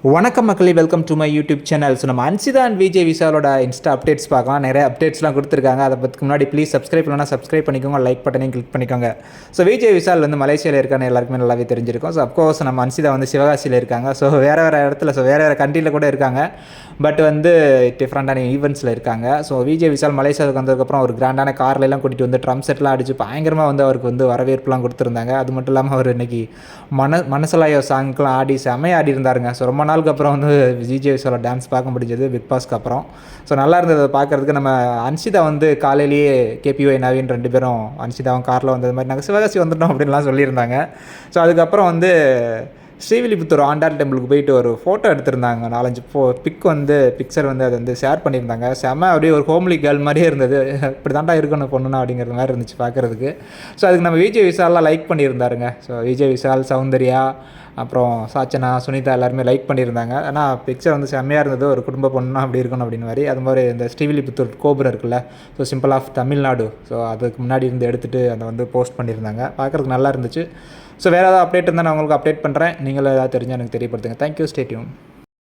வணக்கம் மக்களே, welcome to my YouTube channel. So நம்ம அன்சிதா அண்ட் விஜய் விஷாலோட இன்ஸ்டா அப்டேட்ஸ் பார்க்கலாம். நிறைய அப்டேட்ஸ்லாம் கொடுத்துருக்காங்க. அதை பற்றி முன்னாடி ப்ளீஸ் சப்ஸ்கிரைப் பண்ணலாம், சப்ஸ்கிரைப் பண்ணிக்கோங்க, லைக் பட்டனையும் கிளிக் பண்ணிக்கோங்க. ஸோ விஜய் விஷால் வந்து மலேசியாவில் இருக்கான்னு எல்லாருக்குமே நல்லாவே தெரிஞ்சிருக்கும். ஸோ அப்கோர்ஸ் நம்ம அன்சிதா வந்து சிவகாசியில் இருக்காங்க. ஸோ வேறு இடத்துல, ஸோ வேறு கண்ட்ரியில் கூட இருக்காங்க. பட் வந்து டிஃப்ரெண்ட்டான ஈவெண்ட்ஸில் இருக்காங்க. ஸோ விஜய் விஷால் மலேசியாவுக்கு வந்ததுக்கப்புறம் ஒரு கிராண்டான கார்லாம் கூட்டிகிட்டு வந்து ட்ரம் செட்லாம் அடித்து பயங்கரமாக வந்து அவருக்கு வந்து வரவேற்புலாம் கொடுத்துருந்தாங்க. அது மட்டும் இல்லாமல் அவர் இன்றைக்கி மனசலாயோ சாங்க்கெலாம் ஆடி செமையாக ஆடி இருந்தாருங்க. ஸோ ரொம்ப நாளுக்கு அப்புறம் வந்து விஜய் விஷாலோட டான்ஸ் பார்க்க முடிஞ்சது பிக் பாஸ்க்கு அப்புறம். ஸோ நல்லா இருந்தது பார்க்குறதுக்கு. நம்ம அன்சிதா வந்து காலையிலேயே கேபிஒய் நவீன் 2 பேரும் அன்சிதாவும் காரில் வந்தது மாதிரி நாங்கள் சிவகாசி வந்துட்டோம் அப்படின்லாம் சொல்லியிருந்தாங்க. ஸோ அதுக்கப்புறம் வந்து ஸ்ரீவில்லிபுத்தூர் ஆண்டாள் டெம்பிளுக்கு போயிட்டு ஒரு ஃபோட்டோ எடுத்திருந்தாங்க. 4-5 பிக்சர் வந்து அதை வந்து ஷேர் பண்ணியிருந்தாங்க. செம்ம அப்படியே ஒரு ஹோம்லி கேர்ள் மாதிரியே இருந்தது. இப்படி தாண்டா இருக்கணும் பொண்ணுனா அப்படிங்கிற மாதிரி இருந்துச்சு பார்க்குறதுக்கு. ஸோ அதுக்கு நம்ம விஜய் விஷால்லாம் லைக் பண்ணியிருந்தாருங்க. ஸோ விஜய் விஷால், சௌந்தர்யா, அப்புறம் சாச்சனா, சுனிதா எல்லாருமே லைக் பண்ணியிருந்தாங்க. ஆனால் பிக்சர் வந்து செம்மையாக இருந்தது. ஒரு குடும்ப பொண்ணுனா அப்படி இருக்கணும் அப்படின்னு மாதிரி. அது மாதிரி இந்த ஸ்ரீவில்லிபுத்தூர் கோபுரம் இருக்குல்ல, so symbol of Tamil Nadu, so அதுக்கு முன்னாடி இருந்து எடுத்துகிட்டு அதை வந்து போஸ்ட் பண்ணியிருந்தாங்க. பார்க்குறதுக்கு நல்லா இருந்துச்சு. ஸோ வேறு ஏதாவது அப்டேட் இருந்தால் நான் உங்களுக்கு அப்டேட் பண்ணுறேன். நீங்களும் ஏதாவது தெரிஞ்சால் எனக்கு தெரியப்படுத்துங்க. Thank you, stay tune.